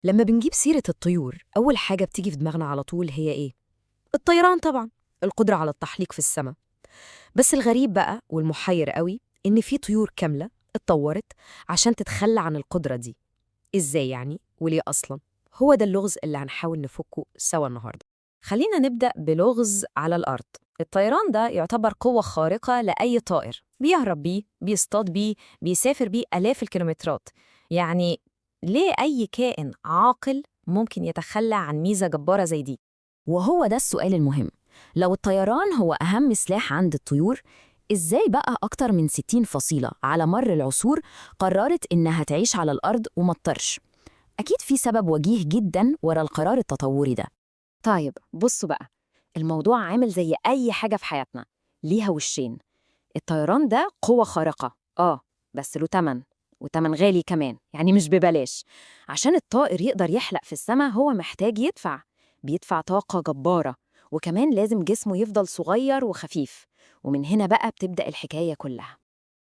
لما بنجيب سيرة الطيور أول حاجة بتيجي في دماغنا على طول هي إيه؟ الطيران طبعا، القدرة على التحليق في السماء. بس الغريب بقى والمحير قوي إن في طيور كاملة اتطورت عشان تتخلى عن القدرة دي. إزاي يعني؟ وليه أصلا؟ هو ده اللغز اللي هنحاول نفكه سوا النهاردة. خلينا نبدأ بلغز على الأرض. الطيران ده يعتبر قوة خارقة لأي طائر، بيهرب بيه، بيصطاد بيه، بيسافر بيه آلاف الكيلومترات. يعني ليه أي كائن عاقل ممكن يتخلى عن ميزة جبارة زي دي؟ وهو ده السؤال المهم. لو الطيران هو أهم سلاح عند الطيور، إزاي بقى أكتر من 60 فصيلة على مر العصور قررت إنها تعيش على الأرض وما تطرش؟ أكيد في سبب وجيه جدا ورا القرار التطوري ده. طيب بصوا بقى، الموضوع عامل زي أي حاجة في حياتنا، ليها وشين. الطيران ده قوة خارقة بس له تمن، وتمن غالي كمان، يعني مش ببلاش. عشان الطائر يقدر يحلق في السماء هو محتاج بيدفع طاقة جبارة، وكمان لازم جسمه يفضل صغير وخفيف. ومن هنا بقى بتبدأ الحكاية كلها.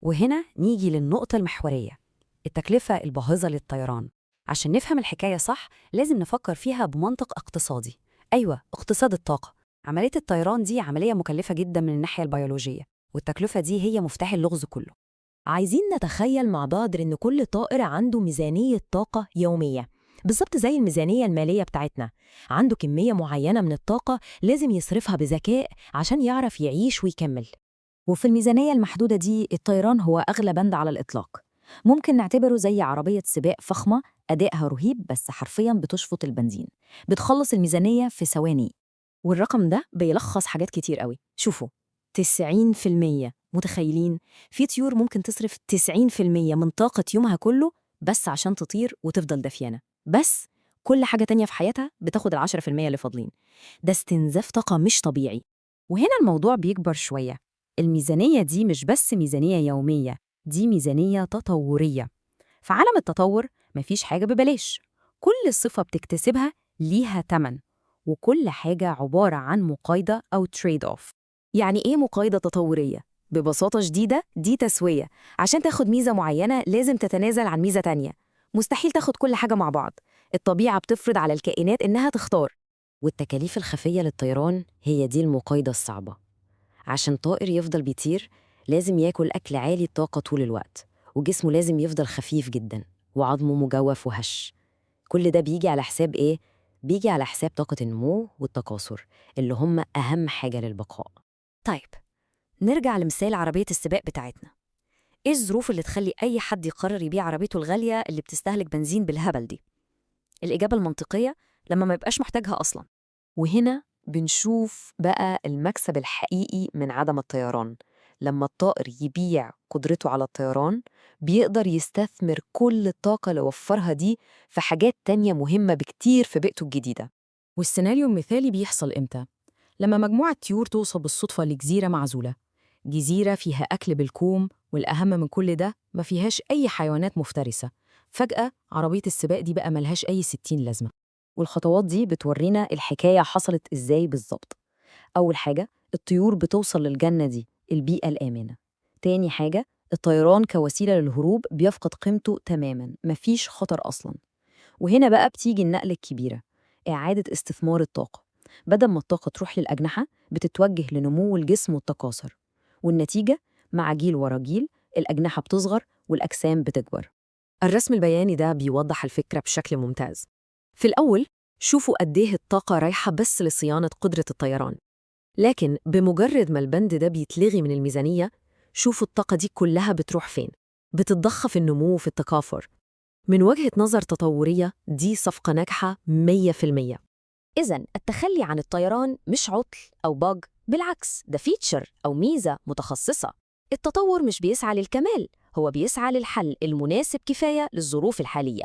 وهنا نيجي للنقطة المحورية، التكلفة الباهظة للطيران. عشان نفهم الحكاية صح لازم نفكر فيها بمنطق اقتصادي. أيوة، اقتصاد الطاقة. عملية الطيران دي عملية مكلفة جدا من الناحية البيولوجية، والتكلفة دي هي مفتاح اللغز كله. عايزين نتخيل مع بعض إن كل طائر عنده ميزانية طاقة يومية، بالظبط زي الميزانية المالية بتاعتنا. عنده كمية معينة من الطاقة لازم يصرفها بذكاء عشان يعرف يعيش ويكمل. وفي الميزانية المحدودة دي الطيران هو أغلى بند على الإطلاق. ممكن نعتبره زي عربية سباق فخمة أدائها رهيب بس حرفياً بتشفط البنزين، بتخلص الميزانية في ثواني. والرقم ده بيلخص حاجات كتير قوي. شوفوا، 90%. متخيلين؟ في طيور ممكن تصرف 90% من طاقة يومها كله بس عشان تطير وتفضل دافيانة، بس كل حاجة تانية في حياتها بتاخد ال10% اللي فاضلين. ده استنزاف طاقة مش طبيعي. وهنا الموضوع بيكبر شوية. الميزانية دي مش بس ميزانية يومية، دي ميزانية تطورية. في عالم التطور مفيش حاجة ببلاش، كل صفة بتكتسبها ليها تمن، وكل حاجة عبارة عن مقايضة أو تريد أوف. يعني إيه مقايضة تطورية؟ ببساطة شديدة دي تسوية. عشان تاخد ميزة معينة لازم تتنازل عن ميزة تانية. مستحيل تاخد كل حاجة مع بعض. الطبيعة بتفرض على الكائنات إنها تختار. والتكاليف الخفية للطيران هي دي المقايضة الصعبة. عشان طائر يفضل بيطير لازم ياكل أكل عالي الطاقة طول الوقت، وجسمه لازم يفضل خفيف جدا، وعظمه مجوف وهش. كل ده بيجي على حساب إيه؟ بيجي على حساب طاقة النمو والتكاثر اللي هم أهم حاجة للبقاء. طيب، نرجع لمثال عربية السباق بتاعتنا. إيه الظروف اللي تخلي أي حد يقرر يبيع عربيته الغالية اللي بتستهلك بنزين بالهبل دي؟ الإجابة المنطقية لما ما يبقاش محتاجها أصلاً. وهنا بنشوف بقى المكسب الحقيقي من عدم الطيران. لما الطائر يبيع قدرته على الطيران بيقدر يستثمر كل الطاقة اللي وفرها دي في حاجات تانية مهمة بكتير في بيئته الجديدة. والسيناريو المثالي بيحصل إمتى؟ لما مجموعة طيور توصل بالصدفة لجزيرة معزولة، جزيرة فيها أكل بالكوم، والأهم من كل ده ما فيهاش أي حيوانات مفترسة. فجأة عربية السباق دي بقى ملهاش أي 60 لازمة. والخطوات دي بتورينا الحكاية حصلت إزاي بالظبط. أول حاجة، الطيور بتوصل للجنة دي، البيئة الآمنة. تاني حاجة، الطيران كوسيلة للهروب بيفقد قيمته تماماً، مفيش خطر أصلاً. وهنا بقى بتيجي النقلة الكبيرة، إعادة استثمار الطاقة. بدل ما الطاقة تروح للأجنحة بتتوجه لنمو الجسم والتكاثر، والنتيجة مع جيل ورا جيل الأجنحة بتصغر والأجسام بتكبر. الرسم البياني ده بيوضح الفكرة بشكل ممتاز. في الأول شوفوا قد إيه الطاقة رايحة بس لصيانة قدرة الطيران، لكن بمجرد ما البند ده بيتلغي من الميزانية شوفوا الطاقة دي كلها بتروح فين. بتتضخ في النمو وفي التكاثر. من وجهة نظر تطورية دي صفقة ناجحة 100%. إذن التخلي عن الطيران مش عطل أو باج، بالعكس ده فيتشر أو ميزة متخصصة. التطور مش بيسعى للكمال، هو بيسعى للحل المناسب كفاية للظروف الحالية.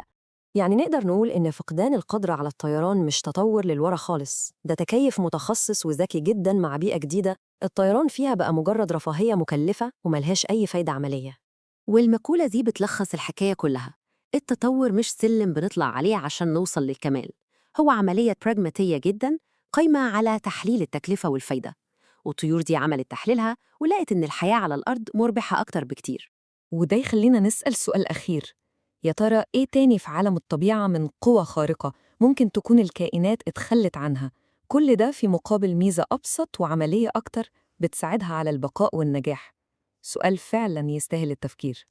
يعني نقدر نقول إن فقدان القدرة على الطيران مش تطور للورا خالص، ده تكيف متخصص وذكي جدا مع بيئة جديدة الطيران فيها بقى مجرد رفاهية مكلفة وملهاش أي فايدة عملية. والمقولة دي بتلخص الحكاية كلها. التطور مش سلم بنطلع عليه عشان نوصل للكمال، هو عملية براغماتية جدا قايمة على تحليل التكلفة والفايدة. والطيور دي عملت تحليلها ولقت إن الحياة على الأرض مربحة أكتر بكتير. وده يخلينا نسأل سؤال أخير، يا ترى إيه تاني في عالم الطبيعة من قوة خارقة ممكن تكون الكائنات اتخلت عنها؟ كل ده في مقابل ميزة أبسط وعملية أكتر بتساعدها على البقاء والنجاح. سؤال فعلا يستاهل التفكير.